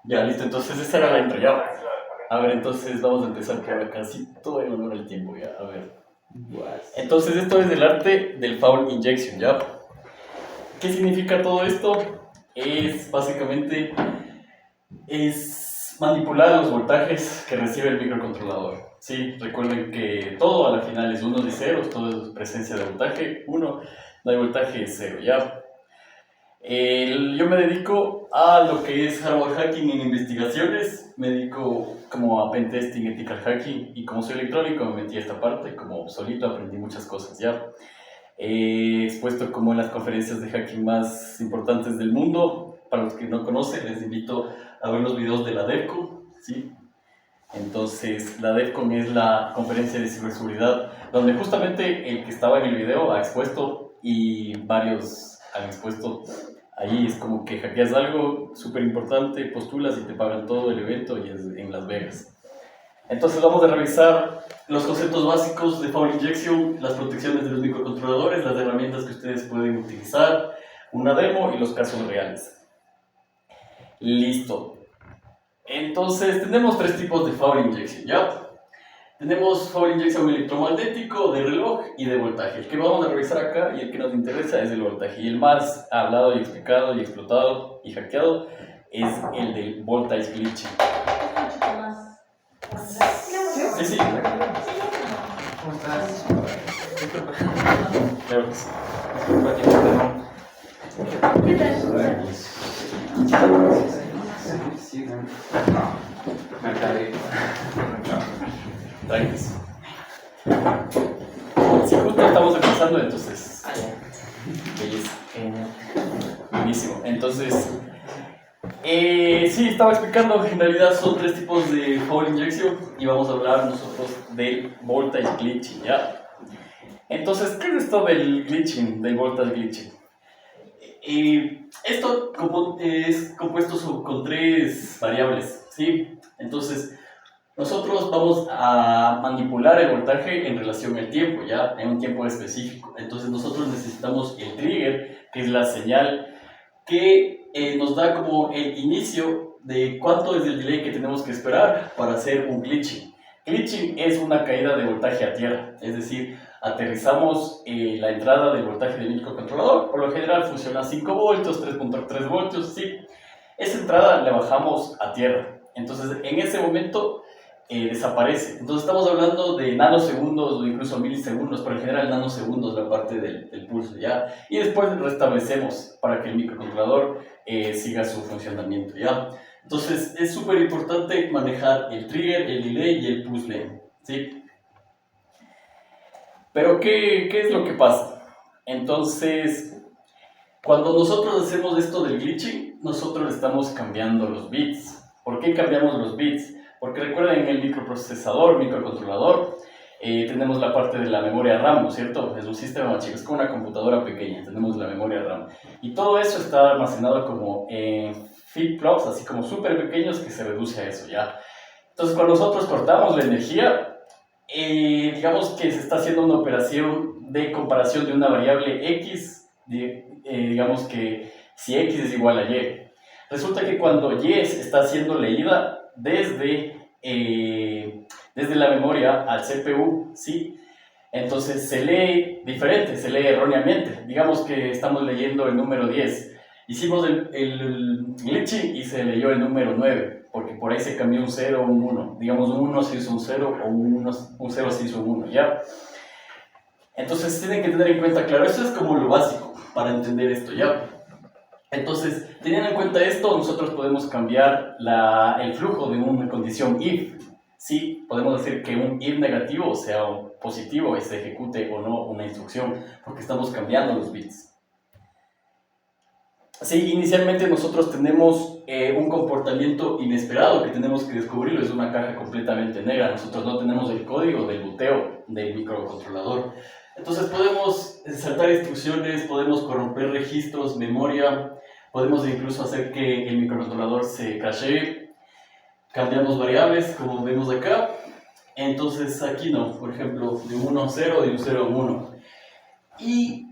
Ya, listo, entonces esa era la intro, ya. A ver, entonces vamos a empezar por acá, sí, todo en honor al tiempo, ya, a ver. Entonces esto es el arte del foul injection, ya. ¿Qué significa todo esto? Es básicamente manipular los voltajes que recibe el microcontrolador. Sí, recuerden que todo a la final es 1 y 0, todo es presencia de voltaje 1, no hay voltaje 0, ya. Yo me dedico a lo que es hardware hacking en investigaciones, me dedico como a pentesting, ethical hacking, y como soy electrónico me metí a esta parte, como solito aprendí muchas cosas ya. He expuesto como en las conferencias de hacking más importantes del mundo. Para los que no conocen, les invito a ver los videos de la DEFCON, ¿sí? Entonces, la DEFCON es la conferencia de ciberseguridad, donde justamente el que estaba en el video ha expuesto y varios han expuesto. Ahí es como que hackeas algo súper importante, postulas y te pagan todo el evento y es en Las Vegas. Entonces vamos a revisar los conceptos básicos de foul injection, las protecciones de los microcontroladores, las herramientas que ustedes pueden utilizar, una demo y los casos reales. Listo. Entonces tenemos tres tipos de foul injection, ¿ya? Tenemos foul injection electromagnético, de reloj y de voltaje. El que vamos a revisar acá y el que nos interesa es el voltaje. Y el más hablado y explicado y explotado y hackeado es el del voltage glitching. Sí, sí. ¿Cómo estás? Claro que sí. ¿Qué tal? Sí, no. Tranquilos. Sí, justo estamos empezando, entonces. Belleza. Buenísimo. Entonces, sí, estaba explicando, en realidad son tres tipos de foul injection y vamos a hablar nosotros del voltage glitching, ¿ya? Entonces, ¿qué es esto del glitching, del voltage glitching? Esto es compuesto con tres variables, ¿sí? Entonces, nosotros vamos a manipular el voltaje en relación al tiempo, ¿ya? En un tiempo específico. Entonces, nosotros necesitamos el trigger, que es la señal que nos da como el inicio de cuánto es el delay que tenemos que esperar para hacer un glitching. Glitching es una caída de voltaje a tierra, es decir, aterrizamos la entrada del voltaje del microcontrolador. Por lo general funciona a 5 voltios, 3.3 voltios, sí. Esa entrada la bajamos a tierra. Entonces, en ese momento desaparece. Entonces, estamos hablando de nanosegundos o incluso milisegundos, pero en general nanosegundos la parte del pulso, ¿ya? Y después restablecemos para que el microcontrolador siga su funcionamiento, ¿ya? Entonces, es súper importante manejar el trigger, el delay y el pulse lane, ¿sí? Pero, ¿qué es lo que pasa? Entonces, cuando nosotros hacemos esto del glitching, nosotros estamos cambiando los bits. ¿Por qué cambiamos los bits? Porque recuerden, en el microprocesador, microcontrolador, tenemos la parte de la memoria RAM, ¿no es cierto? Es un sistema chico, es como una computadora pequeña, tenemos la memoria RAM. Y todo eso está almacenado como en flip-flops, así como súper pequeños, que se reduce a eso, ¿ya? Entonces, cuando nosotros cortamos la energía, digamos que se está haciendo una operación de comparación de una variable x, digamos que si x es igual a y. Resulta que cuando y está siendo leída desde la memoria al CPU, ¿sí? Entonces se lee diferente, se lee erróneamente. Digamos que estamos leyendo el número 10. Hicimos el glitching y se leyó el número 9, porque por ahí se cambió un 0 o un 1. Digamos, un 1 se hizo un 0 o un 0 se hizo un 1, ¿ya? Entonces tienen que tener en cuenta, claro, eso es como lo básico para entender esto, ¿ya? Entonces, teniendo en cuenta esto, nosotros podemos cambiar el flujo de una condición if. Sí, podemos decir que un if negativo sea positivo y se ejecute o no una instrucción, porque estamos cambiando los bits. Sí, inicialmente nosotros tenemos un comportamiento inesperado que tenemos que descubrirlo, es una caja completamente negra, nosotros no tenemos el código del boteo del microcontrolador. Entonces podemos saltar instrucciones, podemos corromper registros, memoria, podemos incluso hacer que el microcontrolador se crashee, cambiamos variables como vemos acá. Entonces aquí no, por ejemplo, de 1 a 0 y un 0 a 1. Y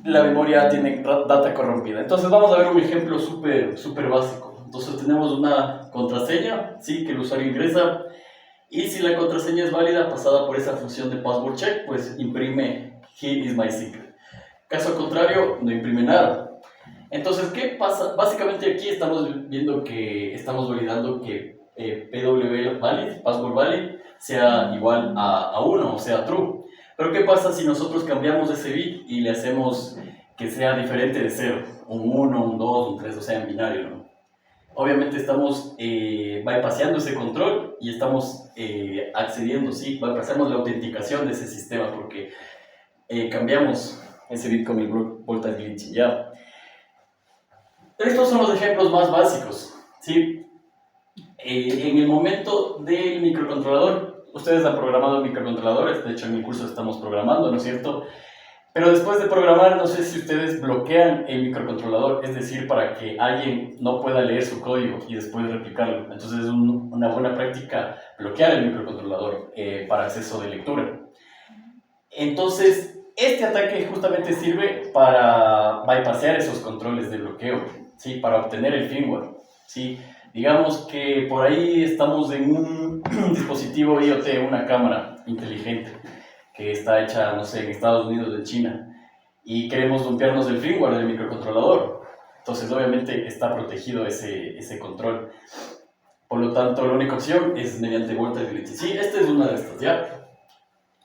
la memoria tiene data corrompida. Entonces vamos a ver un ejemplo súper básico. Entonces tenemos una contraseña, ¿sí? Que el usuario ingresa, y si la contraseña es válida pasada por esa función de password check, pues imprime here is my secret. Caso contrario, no imprime nada. Entonces, ¿qué pasa? Básicamente aquí estamos viendo que estamos validando que PW valid, password valid, sea igual a 1, o sea, true. Pero ¿qué pasa si nosotros cambiamos ese bit y le hacemos que sea diferente de 0? Un 1, un 2, un 3, o sea, en binario, ¿no? Obviamente estamos bypassando ese control y estamos accediendo, ¿sí? Bypassamos la autenticación de ese sistema porque cambiamos ese bit con el voltage glitching, ¿ya? Estos son los ejemplos más básicos, ¿sí? En el momento del microcontrolador, ustedes han programado microcontroladores, de hecho en mi curso estamos programando, ¿no es cierto? Pero después de programar, no sé si ustedes bloquean el microcontrolador, es decir, para que alguien no pueda leer su código y después replicarlo. Entonces es una buena práctica bloquear el microcontrolador para acceso de lectura. Entonces, este ataque justamente sirve para bypassear esos controles de bloqueo, ¿sí? Para obtener el firmware, ¿sí? Digamos que por ahí estamos en un dispositivo IoT, una cámara inteligente, que está hecha, no sé, en Estados Unidos de China, y queremos dumpearnos el firmware del microcontrolador. Entonces, obviamente, está protegido ese control. Por lo tanto, la única opción es mediante voltage glitching. Sí, esta es una de estas, ¿ya?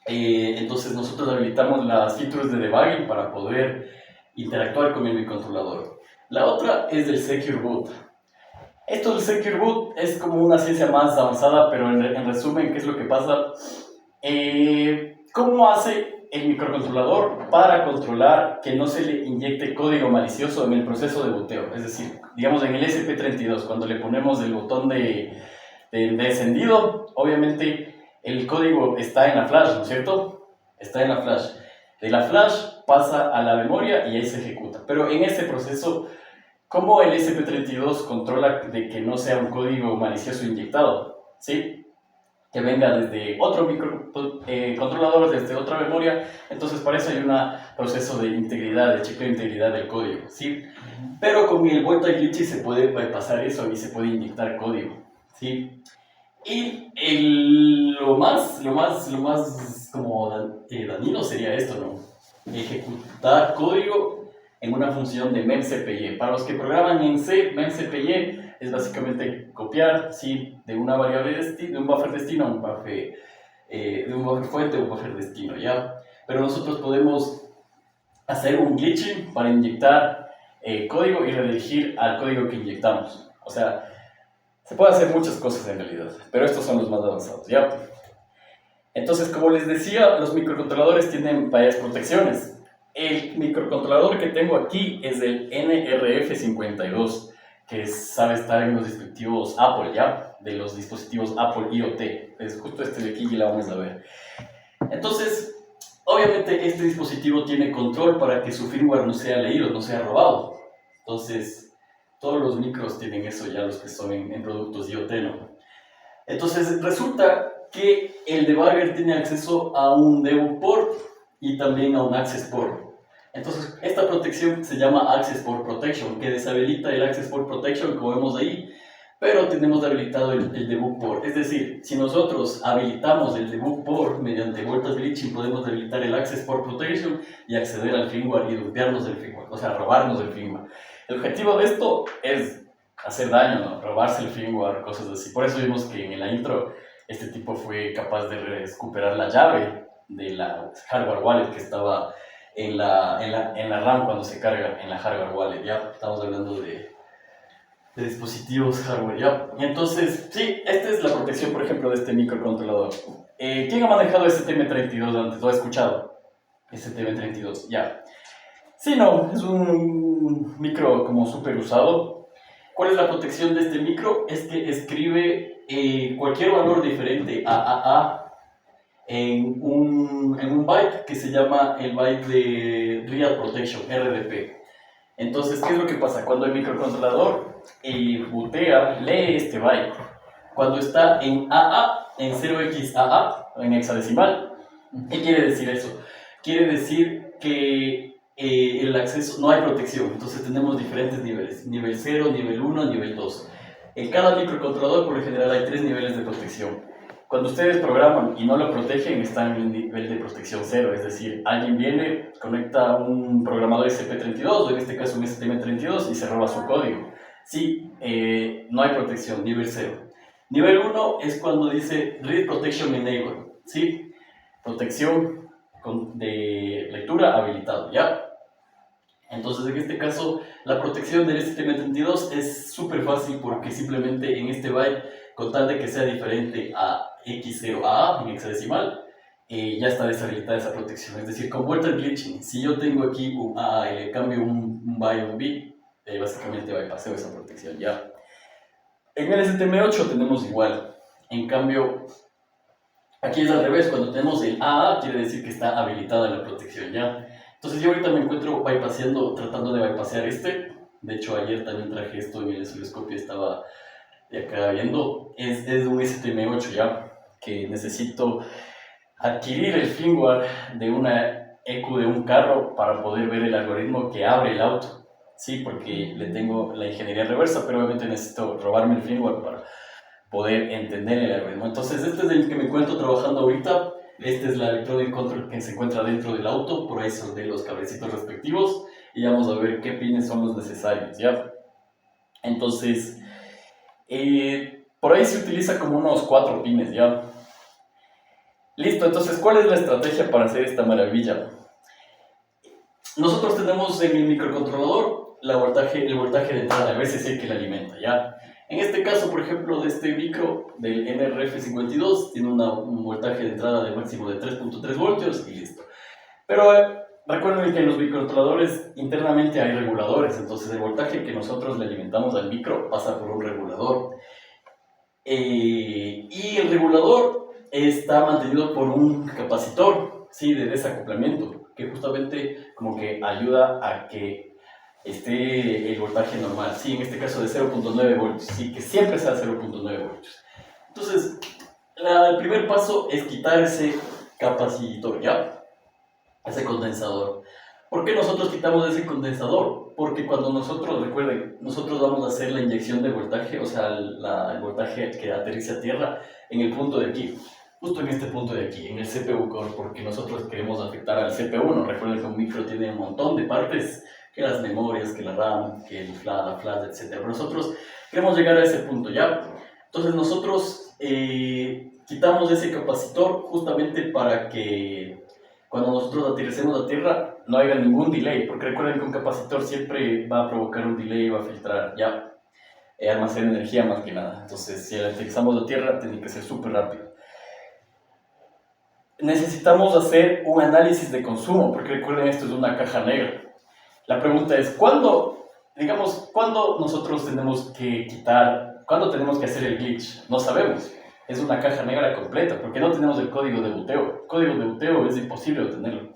Entonces, nosotros habilitamos las features de debugging para poder interactuar con el microcontrolador. La otra es el Secure Boot. Esto del Secure Boot es como una ciencia más avanzada, pero en resumen, ¿qué es lo que pasa? ¿Cómo hace el microcontrolador para controlar que no se le inyecte código malicioso en el proceso de booteo? Es decir, digamos en el ESP32, cuando le ponemos el botón de encendido, obviamente el código está en la flash, ¿no es cierto? Está en la flash. De la flash pasa a la memoria y ahí se ejecuta. Pero en ese proceso, ¿cómo el ESP32 controla de que no sea un código malicioso inyectado? ¿Sí? Que venga desde otro microcontrolador, desde otra memoria. Entonces, para eso hay un proceso de integridad, de chequeo de integridad del código, ¿sí? Pero con el voltage glitching se puede pasar eso y se puede inyectar código, ¿sí? Y lo más como dañino sería esto, ¿no? Ejecutar código en una función de memcpy. Para los que programan en C, memcpy es básicamente copiar, ¿sí? De una variable de un buffer destino a un buffer, de un buffer fuente a un buffer destino, ¿ya? Pero nosotros podemos hacer un glitching para inyectar código y redirigir al código que inyectamos. O sea, se puede hacer muchas cosas en realidad, pero estos son los más avanzados, ¿ya? Entonces, como les decía, los microcontroladores tienen varias protecciones. El microcontrolador que tengo aquí es el NRF52, que sabe estar en los dispositivos Apple, ¿ya? De los dispositivos Apple IoT. Es justo este de aquí y la vamos a ver. Entonces, obviamente este dispositivo tiene control para que su firmware no sea leído, no sea robado. Entonces, todos los micros tienen eso ya, los que son en productos IoT, ¿no? Entonces, resulta que el debugger tiene acceso a un debug port y también a un access port. Entonces, esta protección se llama Access Port Protection, que deshabilita el Access Port Protection, como vemos ahí, pero tenemos habilitado el debug port. Es decir, si nosotros habilitamos el debug port mediante voltage glitching, podemos habilitar el Access Port Protection y acceder al firmware y dumpearnos el firmware, o sea, robarnos el firmware. El objetivo de esto es hacer daño, ¿no? Robarse el firmware, cosas así. Por eso vimos que en la intro este tipo fue capaz de recuperar la llave de la hardware wallet que estaba en la RAM cuando se carga en la hardware wallet. Ya estamos hablando de dispositivos hardware, ¿ya? Entonces, sí, esta es la protección, por ejemplo, de este microcontrolador. ¿Quién ha manejado STM32 antes? ¿Lo ha escuchado? STM32, ya. Sí, no, es un micro como súper usado. ¿Cuál es la protección de este micro? Es que escribe cualquier valor diferente a AA en un byte que se llama el byte de Real Protection, RDP. Entonces, ¿qué es lo que pasa? Cuando el microcontrolador bootea, lee este byte. Cuando está en AA, en 0xAA, en hexadecimal, ¿qué quiere decir eso? Quiere decir que el acceso, no hay protección, entonces tenemos diferentes niveles, nivel 0, nivel 1, nivel 2. En cada microcontrolador, por lo general, hay 3 niveles de protección. Cuando ustedes programan y no lo protegen, están en el nivel de protección 0, es decir, alguien viene, conecta un programador SP32, o en este caso un STM32, y se roba su código. Sí, no hay protección, nivel 0. Nivel 1 es cuando dice Read Protection Enabled, ¿sí? Protección de lectura habilitado, ¿ya? Entonces, en este caso, la protección del STM32 es súper fácil porque simplemente en este byte, con tal de que sea diferente a X0AA en hexadecimal, ya está deshabilitada esa protección. Es decir, con Voltage Glitching, si yo tengo aquí un AA y le cambio un byte a un bit, básicamente bypasseo esa protección, ¿ya? En el STM8 tenemos igual. En cambio, aquí es al revés. Cuando tenemos el AA, quiere decir que está habilitada la protección, ¿ya? Entonces yo ahorita me encuentro bypasseando, tratando de bypassear este. De hecho, ayer también traje esto en el osciloscopio, estaba de acá viendo. Es un STM8, ¿ya? Que necesito adquirir el firmware de una EQ de un carro para poder ver el algoritmo que abre el auto. Sí, porque le tengo la ingeniería reversa, pero obviamente necesito robarme el firmware para poder entender el algoritmo. Entonces, este es el que me encuentro trabajando ahorita. Esta es la electronic control que se encuentra dentro del auto, por ahí son de los cablecitos respectivos, y vamos a ver qué pines son los necesarios, ¿ya? Entonces, por ahí se utiliza como unos 4 pines, ¿ya? Listo, entonces, ¿cuál es la estrategia para hacer esta maravilla? Nosotros tenemos en el microcontrolador el voltaje de entrada, a veces es el que la alimenta, ¿ya? En este caso, por ejemplo, de este micro, del NRF52, tiene un voltaje de entrada de máximo de 3.3 voltios y listo. Pero recuerden que en los microcontroladores internamente hay reguladores, entonces el voltaje que nosotros le alimentamos al micro pasa por un regulador. Y el regulador está mantenido por un capacitor, ¿sí? De desacoplamiento, que justamente como que ayuda a que esté el voltaje normal, sí, en este caso de 0.9 voltios, sí, que siempre sea 0.9 voltios. Entonces, el primer paso es quitar ese capacitor, ¿ya? Ese condensador. ¿Por qué nosotros quitamos ese condensador? Porque cuando nosotros, recuerden, nosotros vamos a hacer la inyección de voltaje, o sea, el voltaje que aterriza a tierra en el punto de aquí, justo en este punto de aquí, en el CPU core, porque nosotros queremos afectar al CPU, ¿no? Recuerden que un micro tiene un montón de partes, que las memorias, que la RAM, que el flash, la flash, etc. Pero nosotros queremos llegar a ese punto, ¿ya? Entonces nosotros quitamos ese capacitor justamente para que cuando nosotros aterricemos a tierra no haya ningún delay, porque recuerden que un capacitor siempre va a provocar un delay, va a filtrar, ¿ya? Almacena energía más que nada. Entonces si aterrizamos a tierra tiene que ser súper rápido. Necesitamos hacer un análisis de consumo, porque recuerden esto es una caja negra. La pregunta es, ¿cuándo nosotros tenemos que quitar, cuándo tenemos que hacer el glitch? No sabemos. Es una caja negra completa, porque no tenemos el código de boteo. El código de boteo es imposible obtenerlo.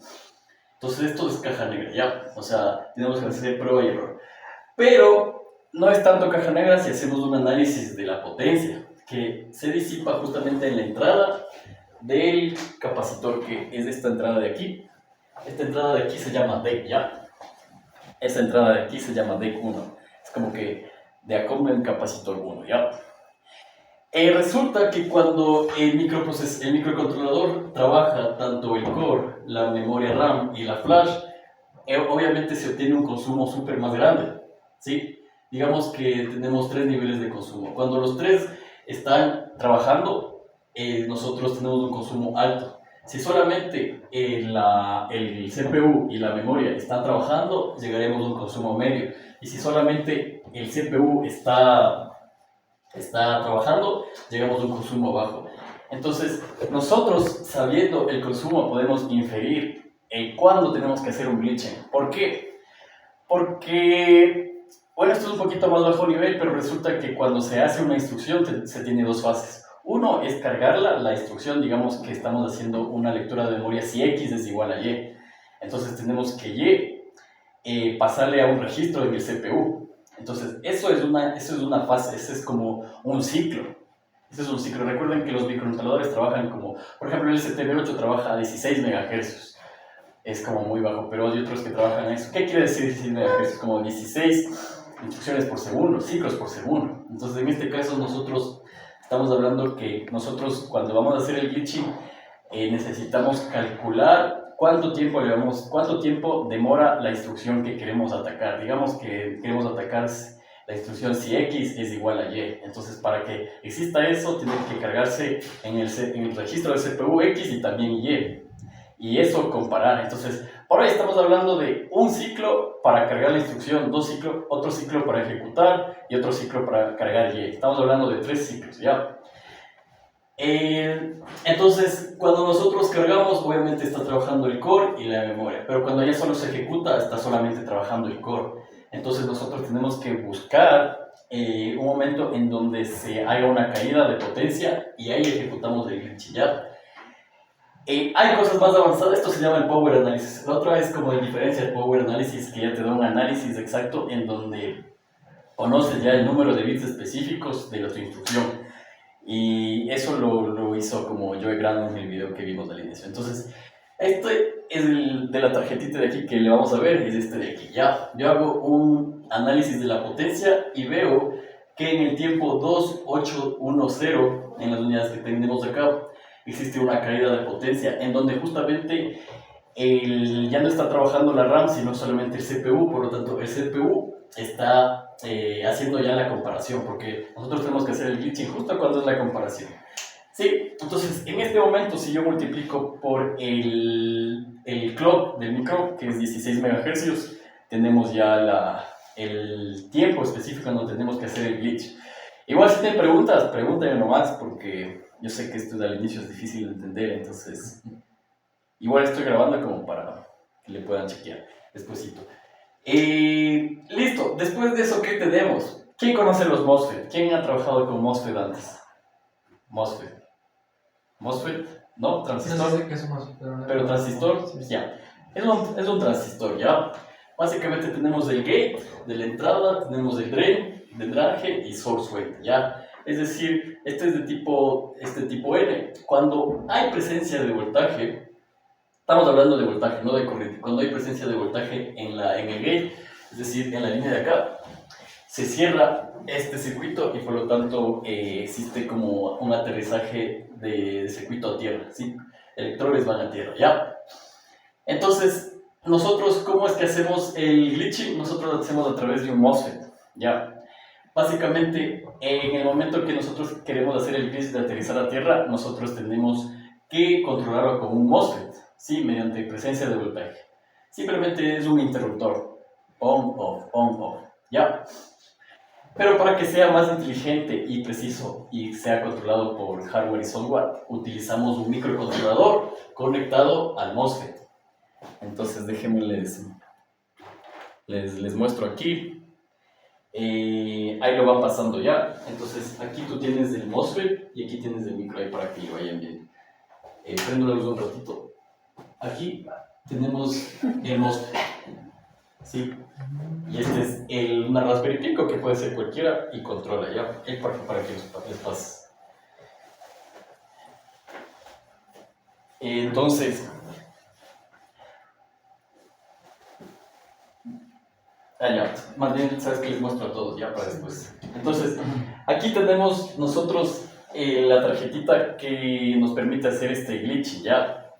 Entonces esto es caja negra, ya. O sea, tenemos que hacer prueba y error. Pero no es tanto caja negra si hacemos un análisis de la potencia, que se disipa justamente en la entrada del capacitor, que es esta entrada de aquí. Esta entrada de aquí se llama DEC, ¿ya? Esa entrada de aquí se llama DEC 1. Es como que de acople capacitor 1, ¿ya? Resulta que cuando el microcontrolador trabaja tanto el core, la memoria RAM y la flash, obviamente se obtiene un consumo súper más grande, ¿sí? Digamos que tenemos 3 niveles de consumo. Cuando los 3 están trabajando, nosotros tenemos un consumo alto. Si solamente el CPU y la memoria están trabajando, llegaremos a un consumo medio. Y si solamente el CPU está trabajando, llegamos a un consumo bajo. Entonces, nosotros, sabiendo el consumo, podemos inferir cuándo tenemos que hacer un glitching. ¿Por qué? Porque, bueno, esto es un poquito más bajo nivel, pero resulta que cuando se hace una instrucción se tiene 2 fases. Uno es cargarla, la instrucción, digamos que estamos haciendo una lectura de memoria si X es igual a Y. Entonces tenemos que Y pasarle a un registro en el CPU. Entonces eso es una fase, ese es como un ciclo. Ese es un ciclo. Recuerden que los microcontroladores trabajan como, por ejemplo, el STM8 trabaja a 16 MHz. es como muy bajo, pero hay otros que trabajan en eso. ¿Qué quiere decir 16 MHz? Como 16 instrucciones por segundo, ciclos por segundo. Entonces, en este caso, nosotros estamos hablando que nosotros, cuando vamos a hacer el glitching, necesitamos calcular cuánto tiempo demora la instrucción que queremos atacar. Digamos que queremos atacar la instrucción si X es igual a Y. Entonces, para que exista eso, tiene que cargarse en el registro del CPU X y también Y. Y eso comparar. Entonces, por ahí estamos hablando de un ciclo para cargar la instrucción, dos ciclos, otro ciclo para ejecutar y otro ciclo para cargar Y. Estamos hablando de 3 ciclos, ¿ya? Entonces, cuando nosotros cargamos, obviamente está trabajando el core y la memoria, pero cuando ya solo se ejecuta, está solamente trabajando el core. Entonces, nosotros tenemos que buscar un momento en donde se haga una caída de potencia y ahí ejecutamos el glitch, ¿ya? Hay cosas más avanzadas, esto se llama el Power Analysis. La otra es como la diferencia del Power Analysis, que ya te da un análisis exacto en donde conoces ya el número de bits específicos de tu instrucción. Y eso lo hizo como Joe Grano en el video que vimos al inicio. Entonces, este es el de la tarjetita de aquí que le vamos a ver, es este de aquí. Ya, yo hago un análisis de la potencia y veo que en el tiempo 2810, en las unidades que tenemos acá, existe una caída de potencia en donde justamente ya no está trabajando la RAM, sino solamente el CPU. Por lo tanto, el CPU está haciendo ya la comparación, porque nosotros tenemos que hacer el glitching justo cuando es la comparación. Sí, entonces en este momento, si yo multiplico por el clock del micro, que es 16 MHz, tenemos ya el tiempo específico en donde tenemos que hacer el glitch. Igual si tienen preguntas, pregúntenme nomás, porque yo sé que esto al inicio es difícil de entender, entonces igual estoy grabando como para que le puedan chequear despuesito. Listo, después de eso, ¿qué tenemos? ¿Quién conoce los MOSFET? ¿Quién ha trabajado con MOSFET antes? MOSFET. ¿MOSFET? ¿No? ¿Transistor? No sé qué es un MOSFET, ¿Pero transistor? Sí. Ya. Es un transistor, ¿ya? Básicamente tenemos el gate de la entrada, tenemos el drain, del drenaje y source weight, ¿ya? Es decir, este es de tipo N. Cuando hay presencia de voltaje, estamos hablando de voltaje, no de corriente. Cuando hay presencia de voltaje en el gate, es decir, en la línea de acá, se cierra este circuito y por lo tanto existe como un aterrizaje de circuito a tierra, ¿sí? Electrones van a tierra, ¿ya? Entonces, nosotros, ¿cómo es que hacemos el glitching? Nosotros lo hacemos a través de un MOSFET, ¿ya? Básicamente, en el momento que nosotros queremos hacer el glitch de aterrizar a tierra, nosotros tenemos que controlarlo con un MOSFET, ¿sí? Mediante presencia de voltaje. Simplemente es un interruptor, on, off, ¿ya? Pero para que sea más inteligente y preciso y sea controlado por hardware y software, utilizamos un microcontrolador conectado al MOSFET. Entonces déjenme les muestro aquí. Ahí lo van pasando ya. Entonces aquí tú tienes el MOSFET y aquí tienes el micro ahí para que lo vayan viendo. Prendo la luz un ratito. Aquí tenemos el MOSFET. ¿Sí? Y este es una Raspberry Pi que puede ser cualquiera y controla ya. Para que les pase. Entonces, ya, más bien, sabes que les muestro a todos ya para después. Entonces, aquí tenemos nosotros la tarjetita que nos permite hacer este glitch, ya.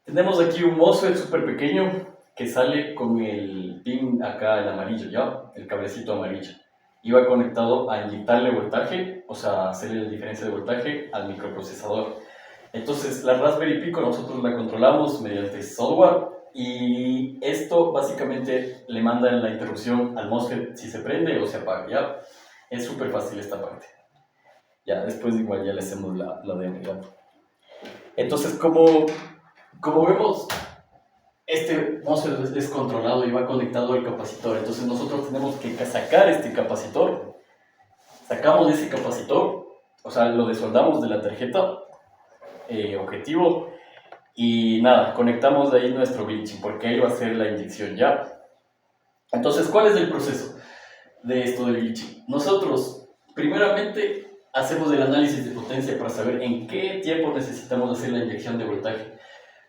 Tenemos aquí un MOSFET súper pequeño que sale con el pin acá, el amarillo, ya, el cablecito amarillo. Y va conectado a inyectarle voltaje, o sea, hacerle la diferencia de voltaje al microprocesador. Entonces, la Raspberry Pi nosotros la controlamos mediante software. Y esto básicamente le manda la interrupción al MOSFET si se prende o se apaga, ¿ya? Es súper fácil esta parte. Ya, después igual ya le hacemos la demo, ¿ya? Entonces, como vemos, este MOSFET es controlado y va conectado al capacitor. Entonces nosotros tenemos que sacar este capacitor. Sacamos ese capacitor, o sea, lo desoldamos de la tarjeta objetivo. Y nada, conectamos de ahí nuestro glitching, porque ahí va a ser la inyección ya. Entonces, ¿cuál es el proceso de esto del glitching? Nosotros, primeramente, hacemos el análisis de potencia para saber en qué tiempo necesitamos hacer la inyección de voltaje.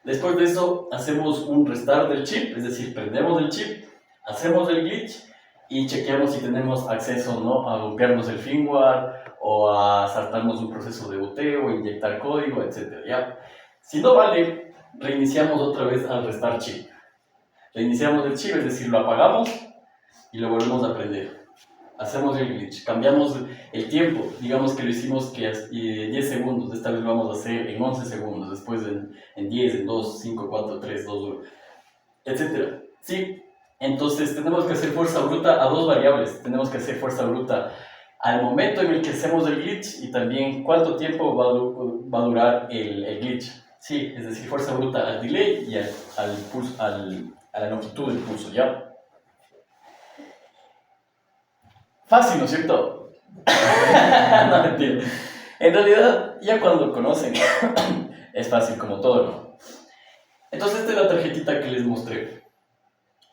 Después de eso, hacemos un restart del chip, es decir, prendemos el chip, hacemos el glitch y chequeamos si tenemos acceso o no a golpearnos el firmware o a saltarnos un proceso de boteo, inyectar código, etc. ¿Ya? Si no vale, reiniciamos otra vez al restart chip. Reiniciamos el chip, es decir, lo apagamos y lo volvemos a prender. Hacemos el glitch, cambiamos el tiempo, digamos que lo hicimos que 10 segundos, esta vez lo vamos a hacer en 11 segundos, después en 10, en 2, 5, 4, 3, 2, 1, etc. ¿Sí? Entonces tenemos que hacer fuerza bruta a dos variables, tenemos que hacer fuerza bruta al momento en el que hacemos el glitch y también cuánto tiempo va a durar el glitch. Sí, es decir, fuerza bruta al delay y a la longitud del pulso, ¿ya? Fácil, ¿no es cierto? No, mentira. En realidad, ya cuando conocen, es fácil como todo, ¿no? Entonces, esta es la tarjetita que les mostré.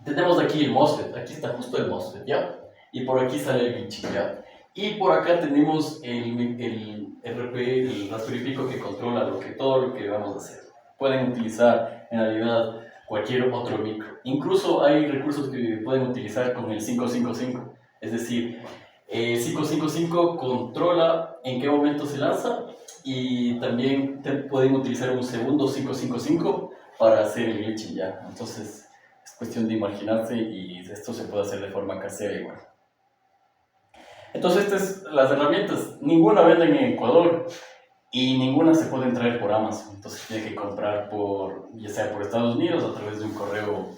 Tenemos aquí el MOSFET, aquí está justo el MOSFET, ¿ya? Y por aquí sale el glitch, ¿ya? Y por acá tenemos el RP, el Raspberry Pico que controla todo lo que vamos a hacer. Pueden utilizar, en realidad, cualquier otro micro. Incluso hay recursos que pueden utilizar con el 555. Es decir, 555 controla en qué momento se lanza y también pueden utilizar un segundo 555 para hacer el glitching ya. Entonces es cuestión de imaginarse y esto se puede hacer de forma casera igual. Entonces estas son las herramientas. Ninguna venden en Ecuador y ninguna se puede traer por Amazon. Entonces tiene que comprar ya sea por Estados Unidos a través de un correo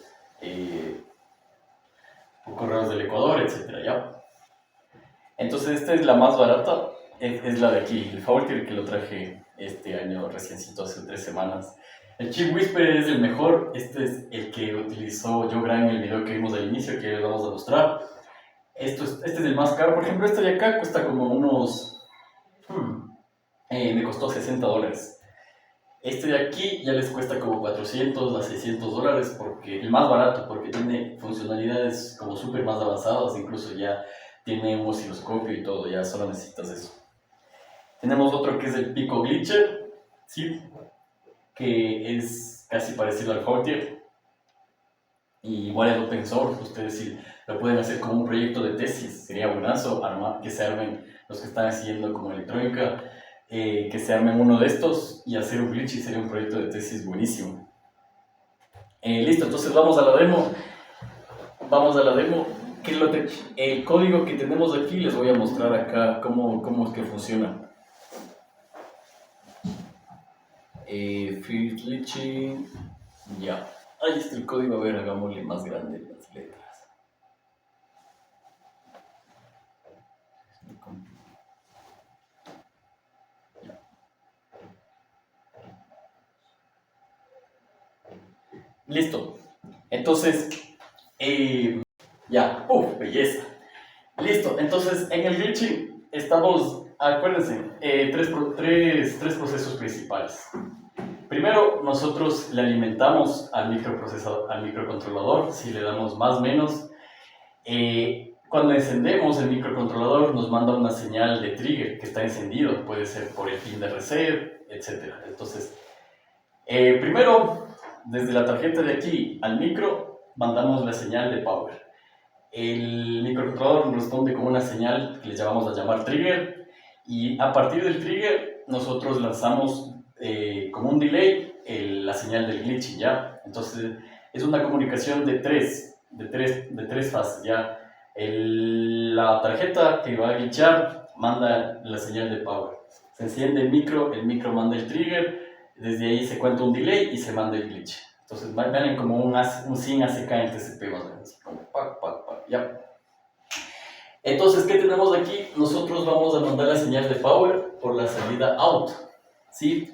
por correos del Ecuador, etcétera, ¿ya? Entonces esta es la más barata, es la de aquí, el Faultier, que lo traje este año reciencito, hace 3 semanas. El Chip Whisper es el mejor, este es el que utilizó Joe Grant en el video que vimos al inicio, que les vamos a mostrar. Este es el más caro, por ejemplo este de acá cuesta como unos... me costó $60. Este de aquí ya les cuesta como 400 a 600 dólares, porque el más barato, porque tiene funcionalidades como súper más avanzadas, incluso ya tiene un osciloscopio y todo, ya solo necesitas eso. Tenemos otro que es el Pico Glitcher, ¿sí? Que es casi parecido al Faultier, y igual es open source, ustedes sí lo pueden hacer como un proyecto de tesis, sería buenazo que se armen los que están siguiendo como electrónica. Que se armen uno de estos y hacer un glitch y sería un proyecto de tesis buenísimo. Listo, entonces vamos a la demo. El código que tenemos aquí les voy a mostrar acá cómo es que funciona. Field glitching, ya. Ahí está el código, a ver, hagámosle más grande las letras. Listo. Entonces, ya, belleza. Listo. Entonces, en el glitching estamos, acuérdense, tres procesos principales. Primero, nosotros le alimentamos al microcontrolador, si le damos más o menos. Cuando encendemos el microcontrolador nos manda una señal de trigger que está encendido, puede ser por el pin de reset, etc. Entonces, primero, desde la tarjeta de aquí al micro, mandamos la señal de power. El microcontrolador nos responde con una señal que le llamamos a llamar trigger, y a partir del trigger nosotros lanzamos como un delay la señal del glitching, ¿ya? Entonces es una comunicación de tres fases, ¿ya? La tarjeta que va a glitchar manda la señal de power. Se enciende el micro manda el trigger, desde ahí se cuenta un delay y se manda el glitch. Entonces ven como un sin ACK en TCP, más o menos, como ya. Entonces, ¿qué tenemos aquí? Nosotros vamos a mandar la señal de power por la salida out, ¿sí?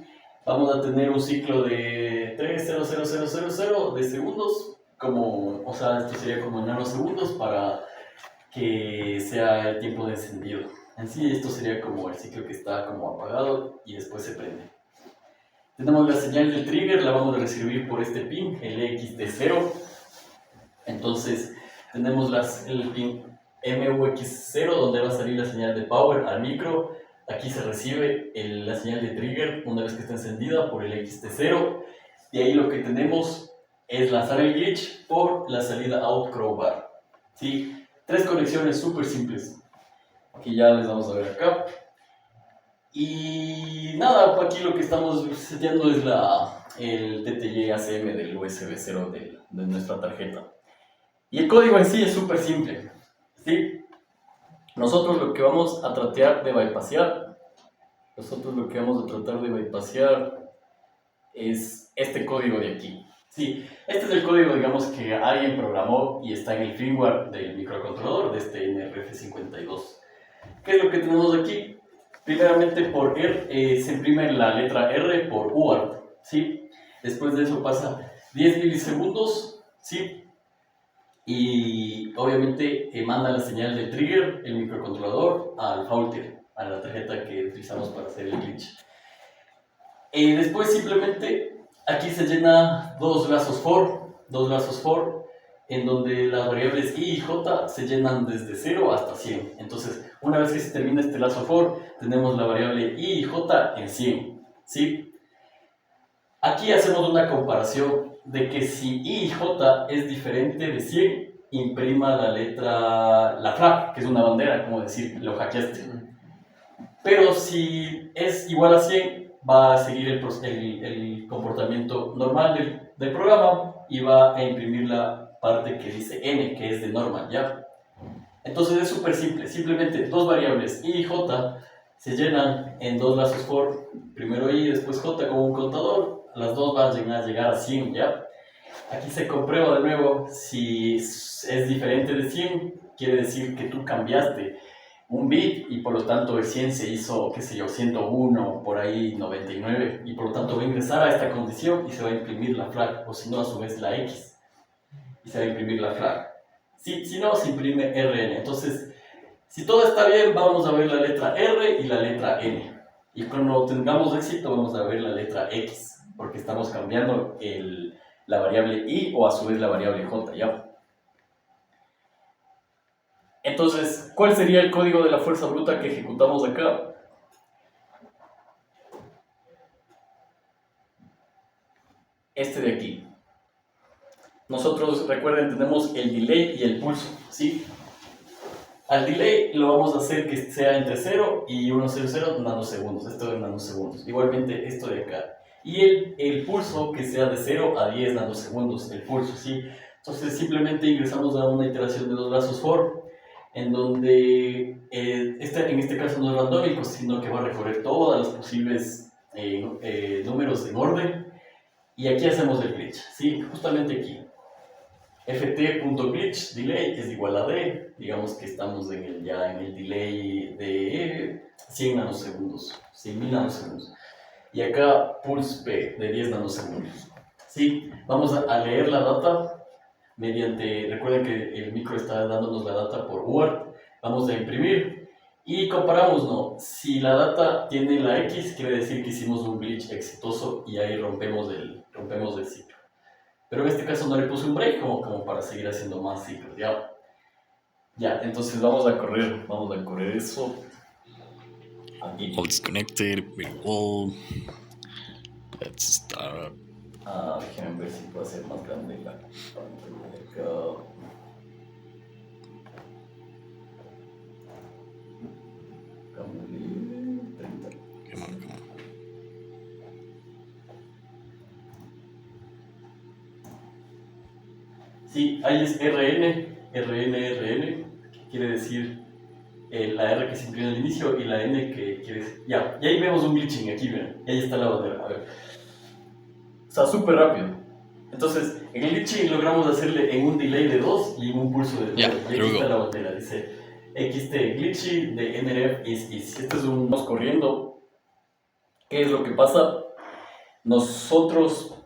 Vamos a tener un ciclo de 3,00000 de segundos, o sea, esto sería como nanosegundos para que sea el tiempo de encendido. En sí, esto sería como el ciclo que está como apagado y después se prende. Tenemos la señal del trigger, la vamos a recibir por este pin, el EXT0. Entonces, tenemos el pin MUX0, donde va a salir la señal de power al micro. Aquí se recibe la señal de trigger una vez que está encendida por el EXT0. de ahí lo que tenemos es lanzar el glitch por la salida out crowbar. ¿Sí? 3 conexiones súper simples que ya les vamos a ver acá. Y nada, aquí lo que estamos seteando es el TTY ACM del USB 0 de nuestra tarjeta. Y el código en sí es súper simple, ¿sí? Nosotros lo que vamos a tratar de bypassear, es este código de aquí. Sí, este es el código, digamos, que alguien programó y está en el firmware del microcontrolador de este NRF52. ¿Qué es lo que tenemos aquí? Primeramente por R, se imprime la letra R por UART, ¿sí? Después de eso pasa 10 milisegundos, ¿sí? Y obviamente manda la señal del trigger, el microcontrolador, al faultier, a la tarjeta que utilizamos para hacer el glitch. Después simplemente aquí se llena dos lazos for, en donde las variables i y j se llenan desde 0 hasta 100. Entonces, una vez que se termina este lazo for, tenemos la variable i y j en 100, ¿sí? Aquí hacemos una comparación de que si i y j es diferente de 100, imprima la flag, que es una bandera, como decir, lo hackeaste. Pero si es igual a 100, va a seguir el comportamiento normal del programa y va a imprimir la parte que dice n, que es de normal, ¿ya? Entonces es súper simple, simplemente dos variables i y j se llenan en dos lazos for, primero i, después j como un contador, las dos van a llegar a 100, ¿ya? Aquí se comprueba de nuevo si es diferente de 100, quiere decir que tú cambiaste un bit y por lo tanto el 100 se hizo, qué sé yo, 101, por ahí 99, y por lo tanto va a ingresar a esta condición y se va a imprimir la flag, o si no, a su vez la X, y se va a imprimir la flag. Si no, se imprime RN. Entonces, si todo está bien, vamos a ver la letra R y la letra N. Y cuando tengamos éxito, vamos a ver la letra X, porque estamos cambiando la variable I o a su vez la variable J, ¿ya? Entonces, ¿cuál sería el código de la fuerza bruta que ejecutamos acá? Este de aquí. Nosotros, recuerden, tenemos el delay y el pulso, ¿sí? Al delay lo vamos a hacer que sea entre 0 y 100 nanosegundos, esto de nanosegundos. Igualmente esto de acá. Y el pulso que sea de 0 a 10 nanosegundos, el pulso, ¿sí? Entonces simplemente ingresamos a una iteración de dos lazos for, en donde en este caso no es randómico, sino que va a recorrer todas las posibles números en orden. Y aquí hacemos el glitch, ¿sí? Justamente aquí. ft.glitch delay es igual a d, digamos que estamos ya en el delay de 100 nanosegundos, 100.000 nanosegundos. Y acá pulse p de 10 nanosegundos. ¿Sí? Vamos a leer la data mediante, recuerden que el micro está dándonos la data por UART, vamos a imprimir y comparamos, ¿no? Si la data tiene la X, quiere decir que hicimos un glitch exitoso y ahí rompemos el ciclo. Pero en este caso no le puse un break como para seguir haciendo más ciclos, ¿ya? Ya, entonces vamos a correr eso. Aquí. All disconnected, very well. Let's start. Déjenme ver si puedo hacer más grande la pantalla de acá. Cámbiale 30. Come on. Sí, ahí es RN, que quiere decir la R que se imprime al inicio y la N que quiere decir... Ya, y ahí vemos un glitching, aquí ven, y ahí está la bandera, a ver. O sea, súper rápido. Entonces, en el glitching logramos hacerle en un delay de 2 y en un pulso de 2. Yeah, y aquí está la bandera, dice XT glitching de NRF is. Este es un nos corriendo. ¿Qué es lo que pasa? Nosotros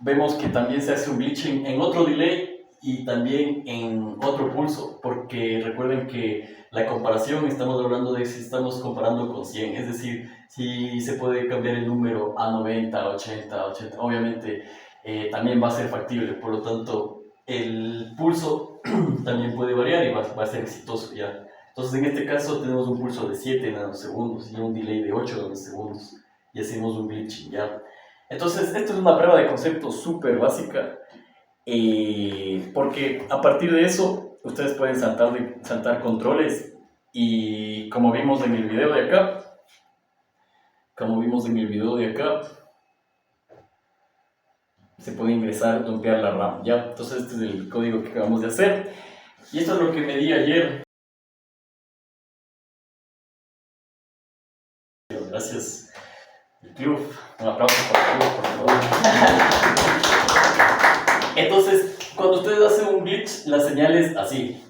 vemos que también se hace un glitching en otro delay y también en otro pulso, porque recuerden que la comparación estamos hablando de si estamos comparando con 100, es decir, si se puede cambiar el número a 90, 80, obviamente también va a ser factible, por lo tanto el pulso también puede variar y va a ser exitoso, ¿ya? Entonces en este caso tenemos un pulso de 7 nanosegundos y un delay de 8 nanosegundos y hacemos un glitching, ¿ya? Entonces, esto es una prueba de concepto súper básica, porque a partir de eso, ustedes pueden saltar controles y como vimos en el video de acá, se puede ingresar, dumpear la RAM, ¿ya? Entonces, este es el código que acabamos de hacer y esto es lo que me di ayer. Gracias, el club. Un aplauso para el club, por favor. Entonces, cuando ustedes hacen un glitch, la señal es así.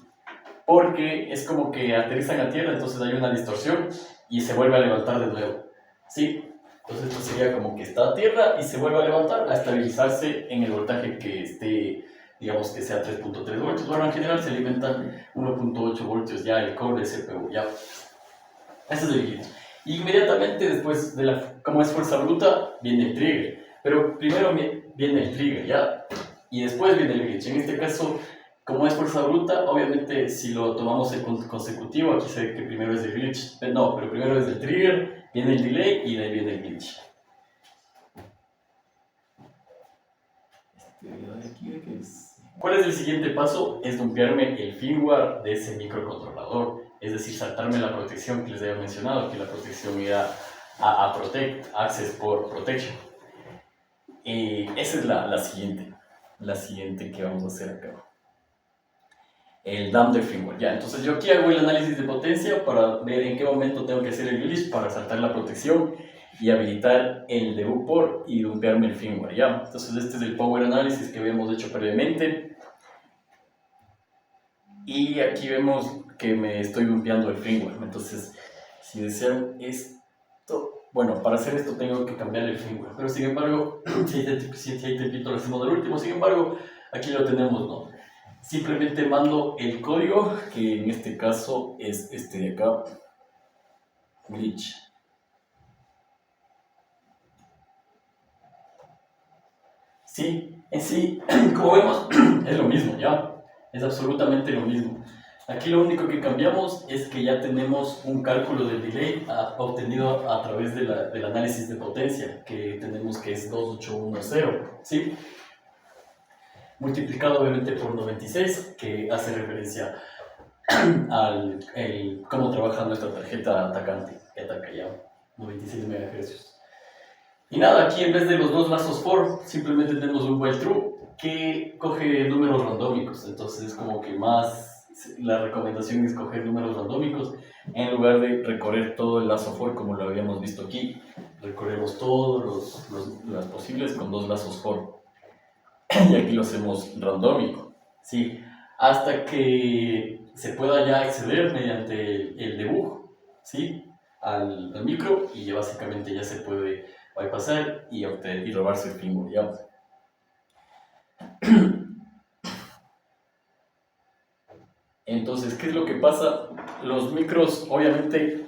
Porque es como que aterrizan a tierra, entonces hay una distorsión y se vuelve a levantar de nuevo. ¿Sí? Entonces esto sería como que está a tierra y se vuelve a levantar, a estabilizarse en el voltaje que esté, digamos que sea 3.3 voltios. Bueno, en general se alimentan 1.8 voltios ya el core del CPU, ya. Ese es el glitch. Inmediatamente después como es fuerza bruta, viene el trigger. Pero primero viene el trigger, ¿ya? Y después viene el glitch. En este caso, como es fuerza bruta, obviamente si lo tomamos en consecutivo, aquí se ve que primero es el glitch. No, pero primero es el trigger, viene el delay y de ahí viene el glitch. ¿Cuál es el siguiente paso? Es dumpearme el firmware de ese microcontrolador. Es decir, saltarme la protección que les había mencionado, que la protección era a Protect, Access for Protection. Esa es la siguiente que vamos a hacer acá. El dump del firmware. Ya, entonces yo aquí hago el análisis de potencia para ver en qué momento tengo que hacer el glitch para saltar la protección y habilitar el debug port y dumpearme el firmware. Ya, entonces este es el power analysis que habíamos hecho previamente. Y aquí vemos que me estoy dumpeando el firmware. Entonces, si desean esto, bueno, para hacer esto tengo que cambiar el firmware. Pero sin embargo, si hay tempito lo hacemos del último. Sin embargo, aquí lo tenemos, ¿no? Simplemente mando el código, que en este caso es este de acá, glitch. Sí, en sí, como vemos, es lo mismo, ¿ya? Es absolutamente lo mismo. Aquí lo único que cambiamos es que ya tenemos un cálculo del delay obtenido a través del análisis de potencia, que tenemos que es 2810, ¿sí? Multiplicado obviamente por 96, que hace referencia al cómo trabaja nuestra tarjeta atacante, que ataca ya 96 MHz. Y nada, aquí en vez de los dos lazos for, simplemente tenemos un while true que coge números randómicos. Entonces es como que la recomendación es coger números randómicos en lugar de recorrer todo el lazo for como lo habíamos visto aquí. Recorremos todos las posibles con dos lazos for. Y aquí lo hacemos randómico, ¿sí? Hasta que se pueda ya acceder mediante el debug, ¿sí? Al micro y ya básicamente ya se puede bypassar y robarse el firmware, ¿ya? Entonces, ¿qué es lo que pasa? Los micros, obviamente,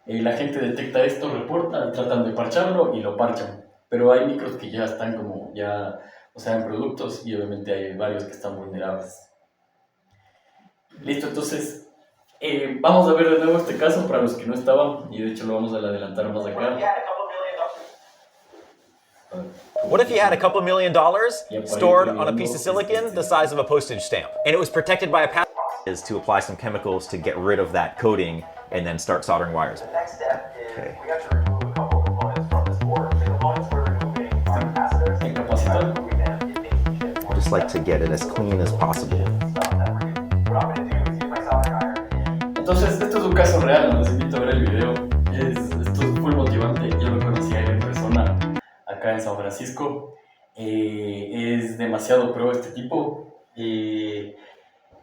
la gente detecta esto, reporta, tratan de parcharlo y lo parchan. Pero hay micros que ya están como, o sea, en productos y obviamente hay varios que están vulnerables. Listo, entonces, vamos a ver de nuevo este caso para los que no estaban y de hecho lo vamos a adelantar más acá. What if you had a couple $1 million stored on a piece of silicon the size of a postage stamp, and it was protected by a password? Is to apply some chemicals to get rid of that coating and then start soldering wires. The next step is we have to remove a couple of components from this board. The components we're removing are capacitors. Removing them, it makes the chip more. I just like to get it as clean as possible. What I'm going to do is use my soldering iron. Entonces, esto es un caso real, ¿no? Les invito a ver el video. Esto es muy motivante. Yo lo conocí a él en persona acá en San Francisco. Es demasiado pro este tipo.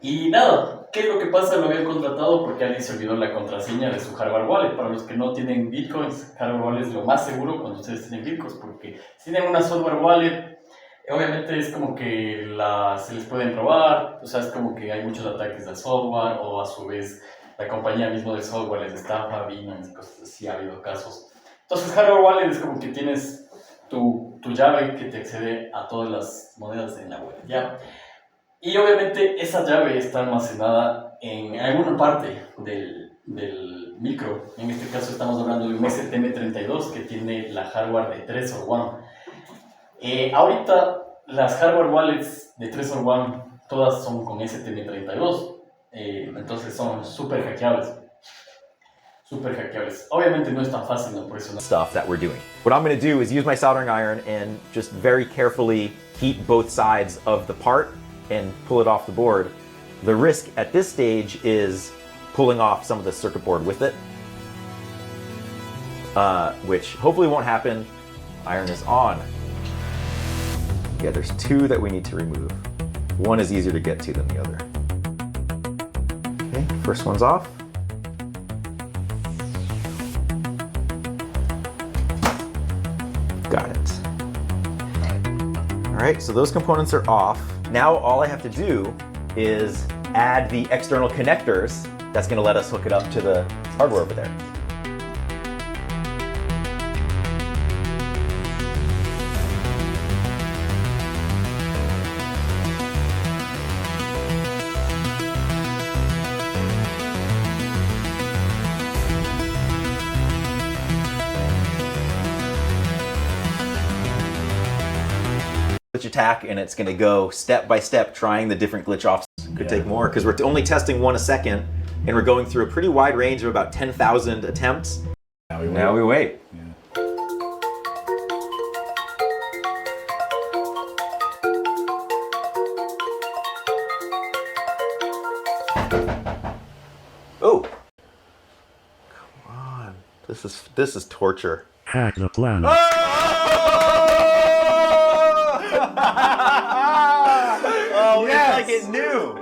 Y nada, ¿qué es lo que pasa? Lo habían contratado porque alguien se olvidó la contraseña de su hardware wallet. Para los que no tienen bitcoins, hardware wallet es lo más seguro cuando ustedes tienen bitcoins, porque si tienen una software wallet, obviamente es como que se les pueden robar, o sea, es como que hay muchos ataques al software, o a su vez la compañía mismo del software les estafa, Binance y cosas así, ha habido casos. Entonces, hardware wallet es como que tienes tu llave que te accede a todas las monedas en la web, ¿ya? Y obviamente esa llave está almacenada en alguna parte del micro. En este caso estamos hablando de un STM32 que tiene la hardware de 3 o 1. Ahorita las hardware wallets de Trezor One todas son con STM32, entonces son súper hackeables. Súper hackeables. Obviamente no es tan fácil, ¿no? Por eso no. Stuff that we're doing. What I'm going to do is use my soldering iron and just very carefully heat both sides of the part and pull it off the board. The risk at this stage is pulling off some of the circuit board with it, which hopefully won't happen. Iron is on. Yeah, there's two that we need to remove. One is easier to get to than the other. Okay, first one's off. Got it. All right, so those components are off. Now all I have to do is add the external connectors that's gonna let us hook it up to the hardware over there. Glitch attack, and it's going to go step by step trying the different glitch offs. Could take more because we're only testing 1 a second, and we're going through a pretty wide range of about 10,000 attempts. Now we wait. Oh, come on! This is torture. Hack the planet. Oh, yes. It's like it knew.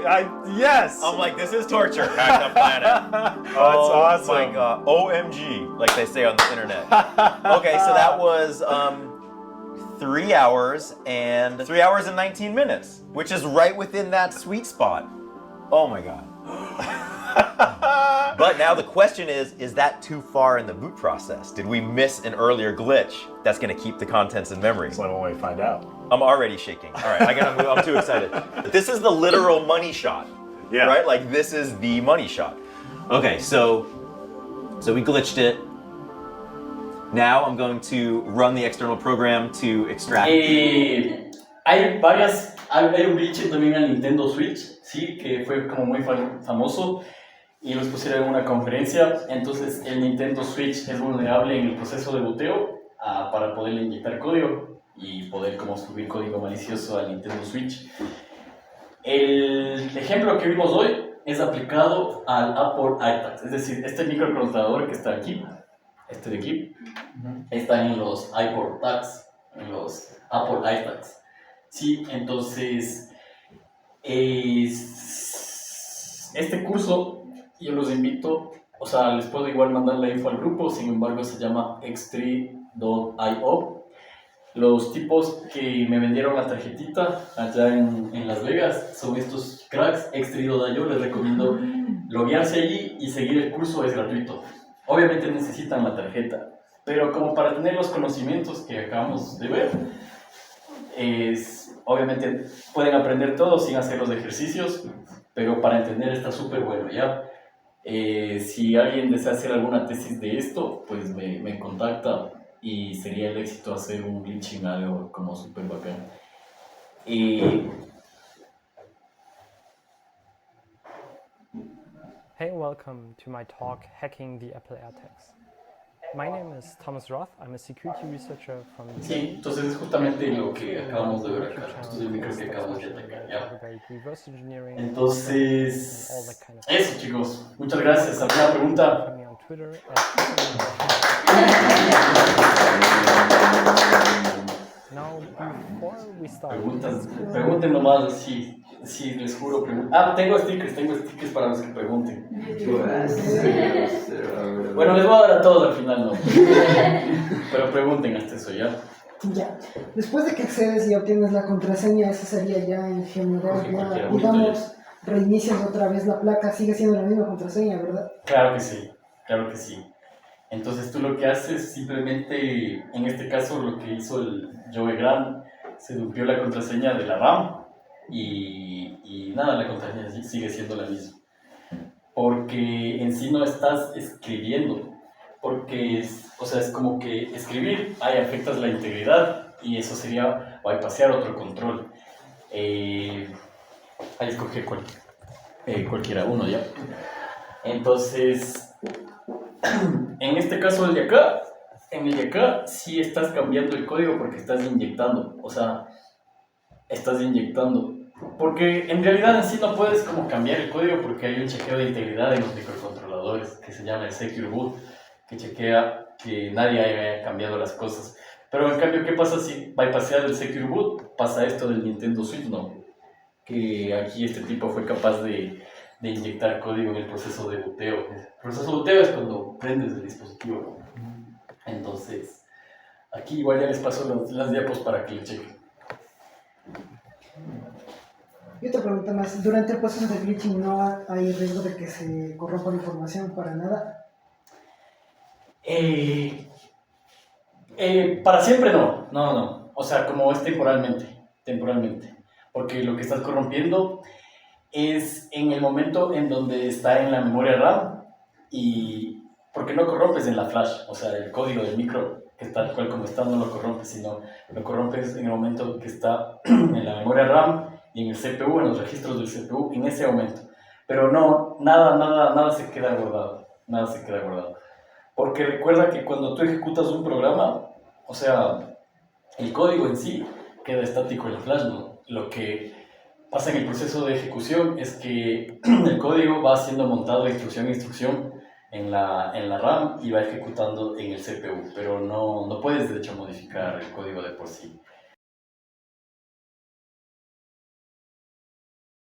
Yes. I'm like, this is torture. Hack the planet. That's awesome. Oh my god. OMG, like they say on the internet. Okay, so that was 3 hours and 19 minutes, which is right within that sweet spot. Oh my god. But now the question is that too far in the boot process? Did we miss an earlier glitch that's going to keep the contents in memory? That's one way to find out. I'm already shaking. All right, I'm too excited. This is the literal money shot. Yeah. Right? Like this is the money shot. Okay, so we glitched it. Now I'm going to run the external program to extract. Hay un glitch también al Nintendo Switch, sí, que fue como muy famoso y los pusieron en una conferencia. Entonces el Nintendo Switch es vulnerable en el proceso de boteo para poderle inyectar código y poder como subir código malicioso al Nintendo Switch. El ejemplo que vimos hoy es aplicado al Apple iTags, es decir, este microcontrolador que está aquí, este de aquí, está en los iPod tags, en los Apple iTags. Sí, entonces este curso yo los invito, o sea, les puedo igual mandar la info al grupo, sin embargo se llama x3.io. Los tipos que me vendieron la tarjetita allá en Las Vegas son estos cracks, x3.io, les recomiendo loguearse allí y seguir el curso, es gratuito. Obviamente necesitan la tarjeta, pero como para tener los conocimientos que acabamos de ver, obviamente pueden aprender todo sin hacer los ejercicios, pero para entender está súper bueno, ¿ya? Si alguien desea hacer alguna tesis de esto, pues me contacta y sería el éxito hacer un glitching, algo como súper bacán. Hey, welcome to my talk, Hacking the Apple AirTags. My name is Thomas Roth. I'm a security researcher from the Sí, entonces es justamente lo que acabamos de ver acá. Estos son micros que acabamos de atacar, ¿ya? reverse engineering. Entonces, all that kind of eso chicos. Muchas gracias. ¿Alguna pregunta? me on Twitter Now, before we start, Pregunten nomás, sí, les juro. Tengo stickers para los que pregunten. Bueno, les voy a dar a todos al final, no. Pero pregunten hasta eso, ¿ya? Ya. Después de que accedes y obtienes la contraseña, esa sería ya en general, ya, digamos, reinicias otra vez la placa, sigue siendo la misma contraseña, ¿verdad? Claro que sí, claro que sí. Entonces tú lo que haces simplemente, en este caso lo que hizo el Joe Grant, se dumpió la contraseña de la RAM y nada, la contraseña sigue siendo la misma. Porque en sí no estás escribiendo, porque es como que escribir, ahí afectas la integridad y eso sería bypassear otro control. Ahí escogí cualquiera uno ya. Entonces, en este caso en el de acá sí estás cambiando el código porque estás inyectando, o sea, estás inyectando. Porque en realidad en sí no puedes como cambiar el código porque hay un chequeo de integridad en los microcontroladores que se llama el Secure Boot, que chequea que nadie haya cambiado las cosas. Pero en cambio, ¿qué pasa si bypassear el Secure Boot? Pasa esto del Nintendo Switch, ¿no? Que aquí este tipo fue capaz de inyectar código en el proceso de boteo. El proceso de boteo es cuando prendes el dispositivo. Entonces, aquí igual ya les paso las diapos para que lo chequen. Y otra pregunta más, durante el proceso de glitching no hay riesgo de que se corrompa la información para nada. Para siempre no. O sea, como es temporalmente. Porque lo que estás corrompiendo es en el momento en donde está en la memoria RAM y porque no corrompes en la flash, o sea, el código del micro que está tal cual como está no lo corrompes, sino lo corrompes en el momento que está en la memoria RAM y en el CPU, en los registros del CPU, en ese momento. Pero no, nada se queda guardado, Porque recuerda que cuando tú ejecutas un programa, o sea, el código en sí queda estático en la flash, ¿no? Lo que pasa en el proceso de ejecución es que el código va siendo montado de instrucción a instrucción en la RAM y va ejecutando en el CPU, pero no puedes de hecho modificar el código de por sí.